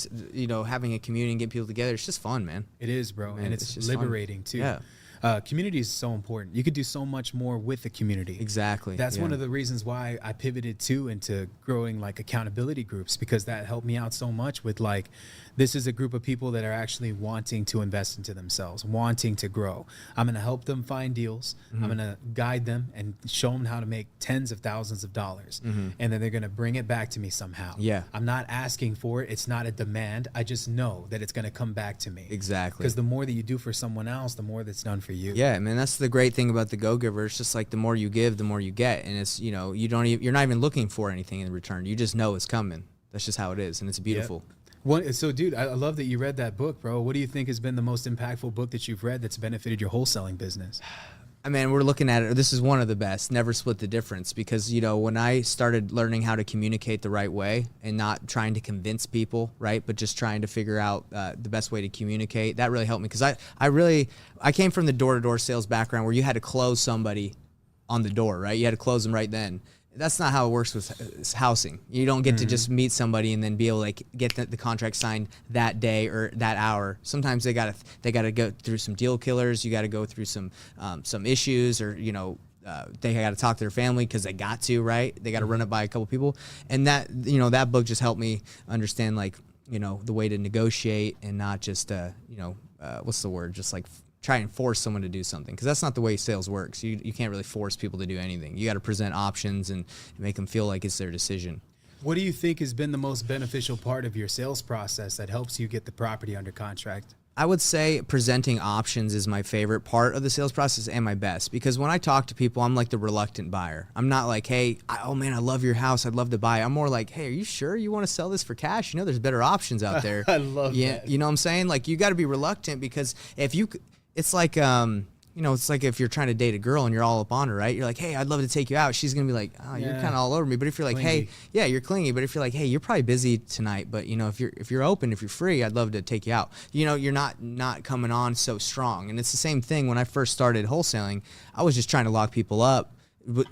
[SPEAKER 1] having a community and getting people together. It's just fun, man.
[SPEAKER 2] It is, bro.
[SPEAKER 1] Man,
[SPEAKER 2] and it's
[SPEAKER 1] just
[SPEAKER 2] liberating
[SPEAKER 1] fun.
[SPEAKER 2] too.
[SPEAKER 1] Yeah.
[SPEAKER 2] Community is so important. You could do so much more with the community.
[SPEAKER 1] Exactly.
[SPEAKER 2] That's one of the reasons why I pivoted into growing like accountability groups, because that helped me out so much with like, this is a group of people that are actually wanting to invest into themselves, wanting to grow. I'm going to help them find deals. I'm going to guide them and show them how to make tens of thousands of dollars. And then they're going to bring it back to me somehow.
[SPEAKER 1] Yeah.
[SPEAKER 2] I'm not asking for it. It's not a demand. I just know that it's going to come back to me.
[SPEAKER 1] Exactly.
[SPEAKER 2] Because the more that you do for someone else, the more that's done for you.
[SPEAKER 1] Yeah, man, that's the great thing about the Go-Giver. It's just like the more you give, the more you get. And it's, you're not even looking for anything in return. You just know it's coming. That's just how it is. And it's beautiful.
[SPEAKER 2] Yep. So, dude, I love that you read that book, bro. What do you think has been the most impactful book that you've read that's benefited your wholesaling business?
[SPEAKER 1] I mean, we're looking at it. This is one of the best. Never split the difference, because when I started learning how to communicate the right way and not trying to convince people, right, but just trying to figure out the best way to communicate, that really helped me, because I came from the door-to-door sales background where you had to close somebody on the door, right? You had to close them right then. That's not how it works with housing. You don't get to just meet somebody and then be able to get the contract signed that day or that hour. Sometimes they gotta go through some deal killers. You got to go through some issues, or they got to talk to their family because they got to, right? They got to run it by a couple people, and that book just helped me understand the way to negotiate and not just what's the word, just like try and force someone to do something, because that's not the way sales works. You can't really force people to do anything. You got to present options and make them feel like it's their decision.
[SPEAKER 2] What do you think has been the most beneficial part of your sales process that helps you get the property under contract?
[SPEAKER 1] I would say presenting options is my favorite part of the sales process and my best, because when I talk to people, I'm like the reluctant buyer. I'm not like, hey, oh man, I love your house, I'd love to buy it. I'm more like, hey, are you sure you want to sell this for cash? There's better options out there.
[SPEAKER 2] I love that.
[SPEAKER 1] You know what I'm saying? Like, you got to be reluctant, because it's like, it's like if you're trying to date a girl and you're all up on her, right? You're like, hey, I'd love to take you out. She's going to be like, oh, you're kind of all over me. But if you're like,
[SPEAKER 2] Clingy.
[SPEAKER 1] hey, yeah, you're clingy. But if you're like, hey, you're probably busy tonight, but if you're open, if you're free, I'd love to take you out. You're not coming on so strong. And it's the same thing when I first started wholesaling. I was just trying to lock people up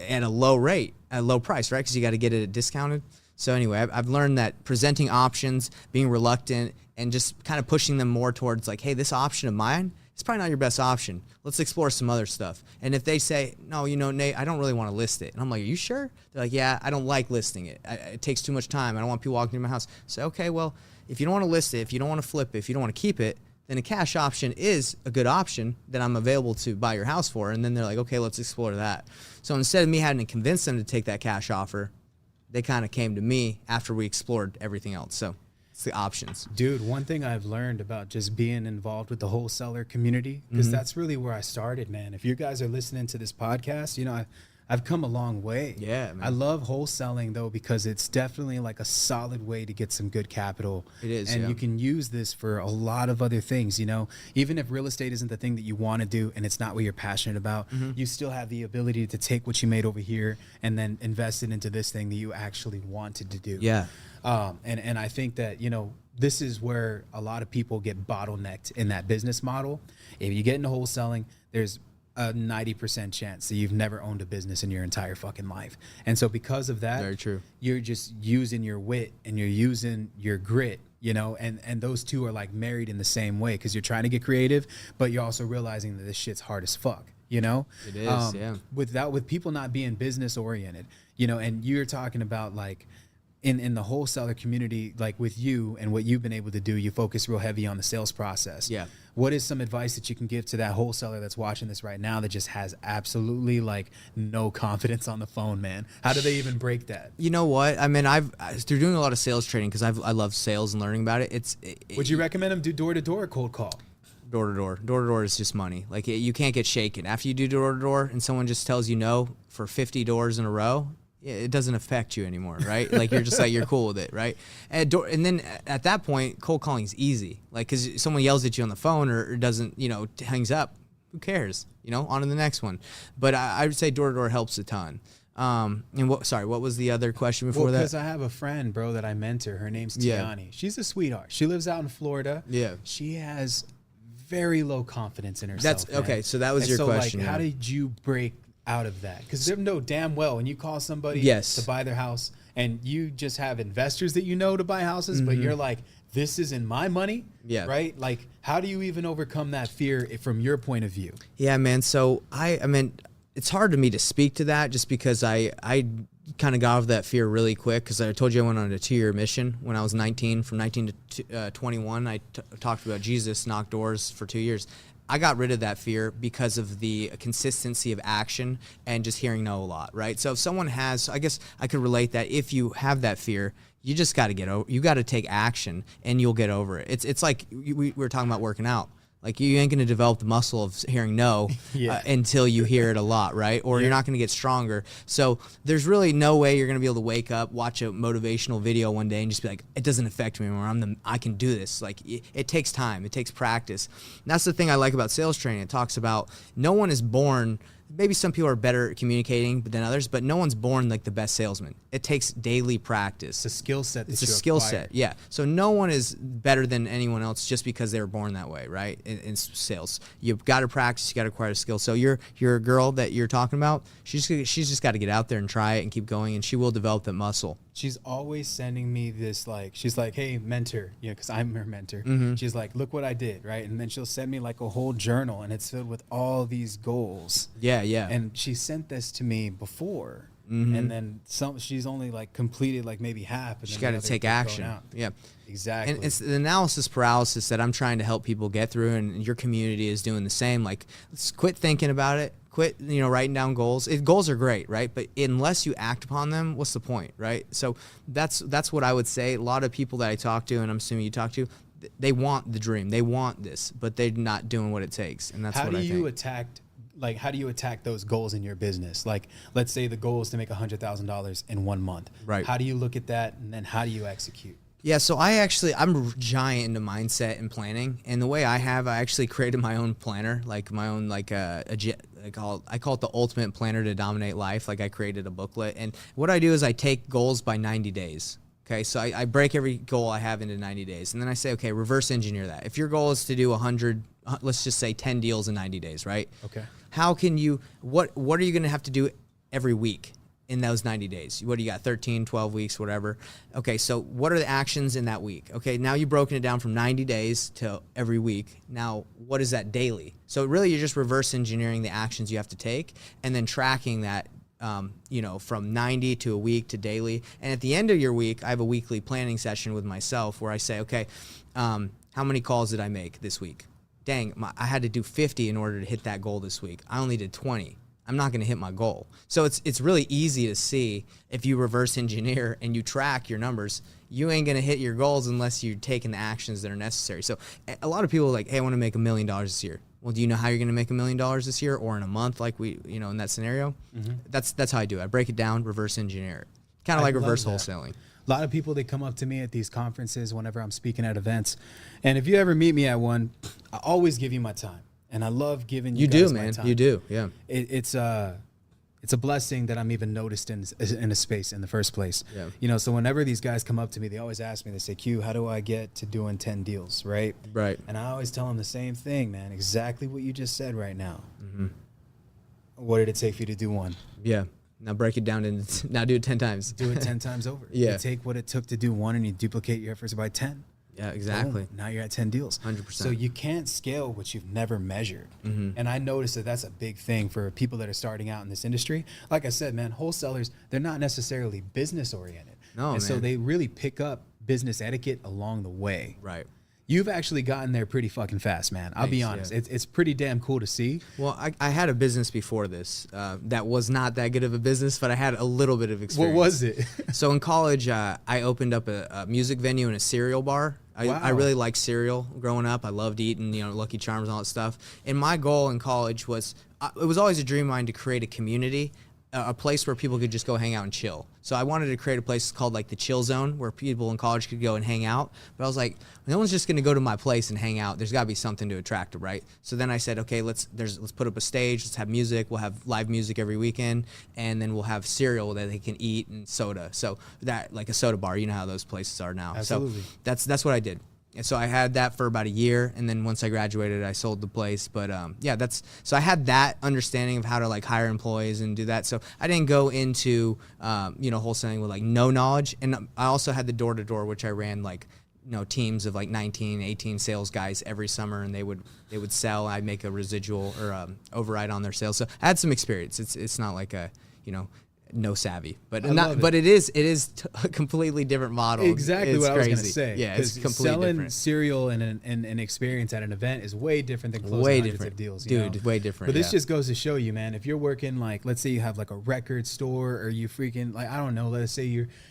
[SPEAKER 1] at a low rate, at a low price, right? Because you got to get it discounted. So anyway, I've learned that presenting options, being reluctant, and just kind of pushing them more towards like, hey, this option of mine, it's probably not your best option. Let's explore some other stuff. And if they say, no, Nate, I don't really want to list it. And I'm like, are you sure? They're like, yeah, I don't like listing it. It takes too much time. I don't want people walking through my house. So, okay, well, if you don't want to list it, if you don't want to flip it, if you don't want to keep it, then a cash option is a good option that I'm available to buy your house for. And then they're like, okay, let's explore that. So instead of me having to convince them to take that cash offer, they kind of came to me after we explored everything else. So it's the options.
[SPEAKER 2] Dude, one thing I've learned about just being involved with the wholesaler community, because that's really where I started, man. If you guys are listening to this podcast, I've come a long way.
[SPEAKER 1] Yeah, man.
[SPEAKER 2] I love wholesaling, though, because it's definitely like a solid way to get some good capital.
[SPEAKER 1] It is,
[SPEAKER 2] and
[SPEAKER 1] yeah.
[SPEAKER 2] you can use this for a lot of other things, Even if real estate isn't the thing that you want to do and it's not what you're passionate about, you still have the ability to take what you made over here and then invest it into this thing that you actually wanted to do.
[SPEAKER 1] Yeah.
[SPEAKER 2] And I think that, this is where a lot of people get bottlenecked in that business model. If you get into wholesaling, there's a 90% chance that you've never owned a business in your entire fucking life. And so because of that,
[SPEAKER 1] Very true.
[SPEAKER 2] You're just using your wit and you're using your grit, and those two are like married in the same way, because you're trying to get creative, but you're also realizing that this shit's hard as fuck. It
[SPEAKER 1] is, yeah.
[SPEAKER 2] With people not being business oriented, and you're talking about like in the wholesaler community, like with you and what you've been able to do, you focus real heavy on the sales process.
[SPEAKER 1] Yeah.
[SPEAKER 2] What is some advice that you can give to that wholesaler that's watching this right now that just has absolutely like no confidence on the phone, man? How do they even break that?
[SPEAKER 1] You know what? I mean, through doing a lot of sales training, because I love sales and learning about it.
[SPEAKER 2] Would you recommend them do door-to-door or cold call?
[SPEAKER 1] Door to door is just money. Like, you can't get shaken after you do door to door and someone just tells you no for 50 doors in a row. It doesn't affect you anymore, right? Like, you're just like, you're cool with it, right? And then at that point, cold calling is easy. Like, because someone yells at you on the phone or doesn't, hangs up, who cares? On to the next one. But I would say door to door helps a ton. And what was the other question before that?
[SPEAKER 2] Because I have a friend, bro, that I mentor. Her name's Tiani.
[SPEAKER 1] Yeah.
[SPEAKER 2] She's a sweetheart. She lives out in Florida.
[SPEAKER 1] Yeah.
[SPEAKER 2] She has very low confidence in herself.
[SPEAKER 1] That's okay. So that was your question.
[SPEAKER 2] Like, how did you break out of that? Because they know damn well when you call somebody to buy their house and you just have investors that to buy houses, but you're like, this isn't my money, right? Like, how do you even overcome that fear from your point of view?
[SPEAKER 1] Yeah, man. So I mean, it's hard to me to speak to that just because I kind of got over that fear really quick, because I told you I went on a 2-year mission when I was 19. From 19 to 21, I talked about Jesus, knocked doors for 2 years. I got rid of that fear because of the consistency of action and just hearing no a lot, right? So if someone has, I guess I could relate that if you have that fear, you just got to get over. You got to take action, and you'll get over it. It's like we were talking about working out. Like, you ain't going to develop the muscle of hearing no until you hear it a lot, right? Or you're not going to get stronger. So there's really no way you're going to be able to wake up, watch a motivational video one day and just be like, it doesn't affect me anymore. I can do this. Like, it takes time. It takes practice. And that's the thing I like about sales training. It talks about no one is born maybe some people are better at communicating than others, but no one's born like the best salesman. It takes daily practice.
[SPEAKER 2] It's a skill set.
[SPEAKER 1] It's a skill set. Yeah. So no one is better than anyone else just because they were born that way, right? In sales, you've got to practice. You got to acquire a skill. So your girl that you're talking about, she's just got to get out there and try it and keep going, and she will develop that muscle.
[SPEAKER 2] She's always sending me this, like, she's like, hey, mentor, because I'm her mentor. She's like, look what I did, right? And then she'll send me like a whole journal, and it's filled with all these goals.
[SPEAKER 1] Yeah, yeah.
[SPEAKER 2] And she sent this to me before, and then she's only like completed like maybe half. And
[SPEAKER 1] she's got to take action. Yeah,
[SPEAKER 2] exactly.
[SPEAKER 1] And it's the analysis paralysis that I'm trying to help people get through, and your community is doing the same. Like, let's quit thinking about it. Quit, writing down goals. Goals are great, right? But unless you act upon them, what's the point, right? So that's what I would say. A lot of people that I talk to, and I'm assuming you talk to, they want the dream, they want this, but they're not doing what it takes, and that's what I think.
[SPEAKER 2] How do you attack those goals in your business? Like, let's say the goal is to make $100,000 in 1 month.
[SPEAKER 1] Right.
[SPEAKER 2] How do you look at that, and then how do you execute?
[SPEAKER 1] Yeah, so I'm giant into mindset and planning, and the way I actually created my own planner, like my own I call it the ultimate planner to dominate life. Like, I created a booklet, and what I do is I take goals by 90 days. Okay, so I break every goal I have into 90 days, and then I say, okay, reverse engineer that. If your goal is to do 100, let's just say 10 deals in 90 days, right?
[SPEAKER 2] Okay.
[SPEAKER 1] How can you? What are you going to have to do every week in those 90 days? What do you got, 13, 12 weeks, whatever? Okay, so what are the actions in that week? Okay, now you've broken it down from 90 days to every week. Now, what is that daily? So really, you're just reverse engineering the actions you have to take and then tracking that, from 90 to a week to daily. And at the end of your week, I have a weekly planning session with myself where I say, okay, how many calls did I make this week? Dang, I had to do 50 in order to hit that goal this week. I only did 20. I'm not going to hit my goal. So it's really easy to see if you reverse engineer and you track your numbers, you ain't going to hit your goals unless you're taking the actions that are necessary. So a lot of people are like, hey, I want to make $1 million this year. Well, do you know how you're going to make $1 million this year or in a month, like we, in that scenario? That's how I do it. I break it down, reverse engineer it. Kind of like reverse wholesaling.
[SPEAKER 2] A lot of people, they come up to me at these conferences whenever I'm speaking at events. And if you ever meet me at one, I always give you my time. And I love giving you guys my time.
[SPEAKER 1] You do, yeah.
[SPEAKER 2] It's a blessing that I'm even noticed in a space in the first place. Yeah. So whenever these guys come up to me, they always ask me, they say, Q, how do I get to doing 10 deals, right?
[SPEAKER 1] Right.
[SPEAKER 2] And I always tell them the same thing, man, exactly what you just said right now. What did it take for you to do one?
[SPEAKER 1] Yeah. Now break it down and now do it 10 times.
[SPEAKER 2] Do it 10 times over.
[SPEAKER 1] Yeah.
[SPEAKER 2] You take what it took to do one and you duplicate your efforts by 10.
[SPEAKER 1] Yeah, exactly.
[SPEAKER 2] Boom. Now you're at 10 deals.
[SPEAKER 1] 100%.
[SPEAKER 2] So you can't scale what you've never measured. And I noticed that that's a big thing for people that are starting out in this industry. Like I said, man, wholesalers, they're not necessarily business oriented.
[SPEAKER 1] No, man.
[SPEAKER 2] So they really pick up business etiquette along the way.
[SPEAKER 1] Right.
[SPEAKER 2] You've actually gotten there pretty fucking fast, man. I'll be honest.
[SPEAKER 1] Yeah.
[SPEAKER 2] It's pretty damn cool to see.
[SPEAKER 1] Well, I had a business before this that was not that good of a business, but I had a little bit of experience.
[SPEAKER 2] What was it?
[SPEAKER 1] So in college, I opened up a music venue and a cereal bar. I really liked cereal growing up. I loved eating, Lucky Charms and all that stuff. And my goal in college was, it was always a dream of mine to create a community, a place where people could just go hang out and chill. So I wanted to create a place called like the Chill Zone where people in college could go and hang out. But I was like, no one's just going to go to my place and hang out. There's got to be something to attract them, right? So then I said, okay, let's put up a stage. Let's have music. We'll have live music every weekend, and then we'll have cereal that they can eat and soda. So that, like a soda bar, you know how those places are now.
[SPEAKER 2] Absolutely.
[SPEAKER 1] So that's what I did. And so I had that for about a year, and then once I graduated, I sold the place. But so I had that understanding of how to like hire employees and do that. So I didn't go into wholesaling with like no knowledge. And I also had the door to door, which I ran like teams of like 19, 18 sales guys every summer, and they would sell. I'd make a residual or override on their sales. So I had some experience. It's not like a no savy, but it is a completely different model.
[SPEAKER 2] Exactly
[SPEAKER 1] it's
[SPEAKER 2] what
[SPEAKER 1] crazy.
[SPEAKER 2] I was going to say.
[SPEAKER 1] Yeah, it's completely
[SPEAKER 2] selling
[SPEAKER 1] different.
[SPEAKER 2] Cereal and an experience at an event is way different than closing hundreds of deals.
[SPEAKER 1] Dude, way different.
[SPEAKER 2] But this just goes to show you, man, if you're working like, let's say you have like a record store, or you freaking like, I don't know, let's say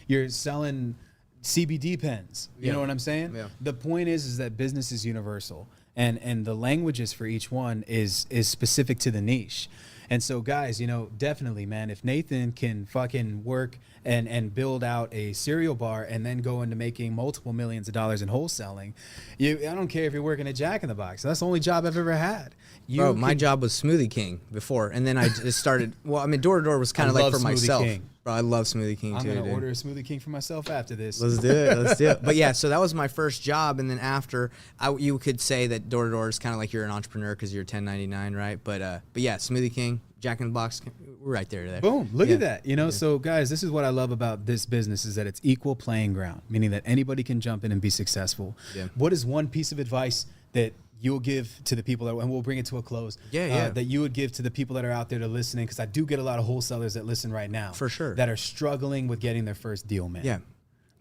[SPEAKER 2] you're selling CBD pens. You know what I'm saying?
[SPEAKER 1] Yeah.
[SPEAKER 2] The point is that business is universal, and the languages for each one is specific to the niche. And so, guys, you know, definitely, man, if Nathan can fucking work and build out a cereal bar and then go into making multiple millions of dollars in wholesaling, I don't care if you're working at Jack in the Box. That's the only job I've ever had.
[SPEAKER 1] Bro, my job was Smoothie King before, and then I just started. Well, I mean, door to door was kind of like for myself. King. Bro, I love Smoothie King too.
[SPEAKER 2] I'm gonna order a Smoothie King for myself after this.
[SPEAKER 1] Let's do it. Let's do it. But yeah, so that was my first job, and then after, you could say that door to door is kind of like you're an entrepreneur because you're 1099, right? But yeah, Smoothie King, Jack in the Box, we're right there.
[SPEAKER 2] Boom! Look at that. You know, so guys, this is what I love about this business is that it's equal playing ground, meaning that anybody can jump in and be successful. Yeah. What is one piece of advice that you'll give to the people that, and we'll bring it to a close. That you would give to the people that are out there to listening, because I do get a lot of wholesalers that listen right now,
[SPEAKER 1] for sure,
[SPEAKER 2] that are struggling with getting their first deal, man.
[SPEAKER 1] Yeah.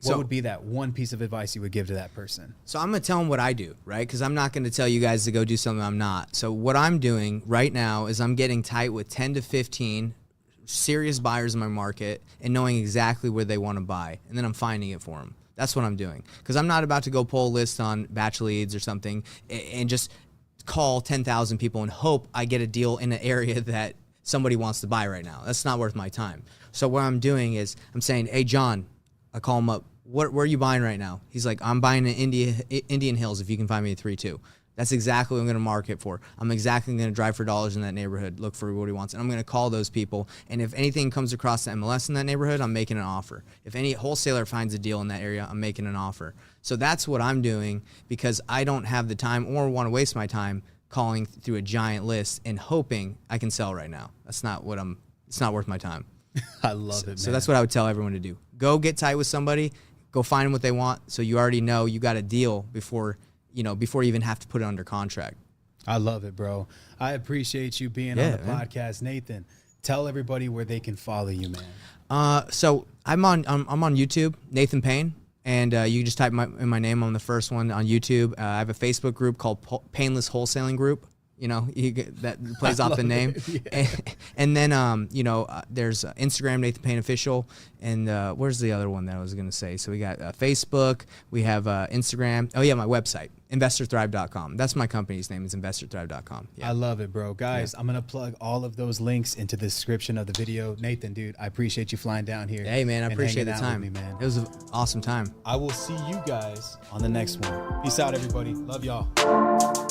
[SPEAKER 2] What would be that one piece of advice you would give to that person?
[SPEAKER 1] So I'm gonna tell them what I do, right? Because I'm not gonna tell you guys to go do something I'm not. So what I'm doing right now is I'm getting tight with 10 to 15 serious buyers in my market and knowing exactly where they want to buy, and then I'm finding it for them. That's what I'm doing, because I'm not about to go pull a list on Batch Leads or something and just call 10,000 people and hope I get a deal in an area that somebody wants to buy right now. That's not worth my time. So what I'm doing is I'm saying, hey, John, I call him up. Where are you buying right now? He's like, I'm buying in Indian Hills if you can find me a 3-2. That's exactly what I'm going to market for. I'm exactly going to drive for dollars in that neighborhood, look for what he wants. And I'm going to call those people. And if anything comes across the MLS in that neighborhood, I'm making an offer. If any wholesaler finds a deal in that area, I'm making an offer. So that's what I'm doing, because I don't have the time or want to waste my time calling through a giant list and hoping I can sell right now. That's not what it's not worth my time.
[SPEAKER 2] I love it, man.
[SPEAKER 1] So that's what I would tell everyone to do. Go get tight with somebody, go find them what they want, so you already know you got a deal before you even have to put it under contract.
[SPEAKER 2] I love it, bro. I appreciate you being on the podcast. Nathan, tell everybody where they can follow you, man.
[SPEAKER 1] So I'm on YouTube, Nathan Payne, and you just type my name on the first one on YouTube. I have a Facebook group called Painless Wholesaling Group. You know, that plays off the name. Yeah. And then, there's Instagram, Nathan Payne Official. And where's the other one that I was going to say? So we got Facebook. We have Instagram. Oh, yeah, my website, investorthrive.com. That's my company's name, is investorthrive.com. Yeah.
[SPEAKER 2] I love it, bro. Guys, I'm going to plug all of those links into the description of the video. Nathan, dude, I appreciate you flying down here.
[SPEAKER 1] Hey, man, I appreciate the time.
[SPEAKER 2] Me, man.
[SPEAKER 1] It was an awesome time.
[SPEAKER 2] I will see you guys on the next one. Peace out, everybody. Love y'all.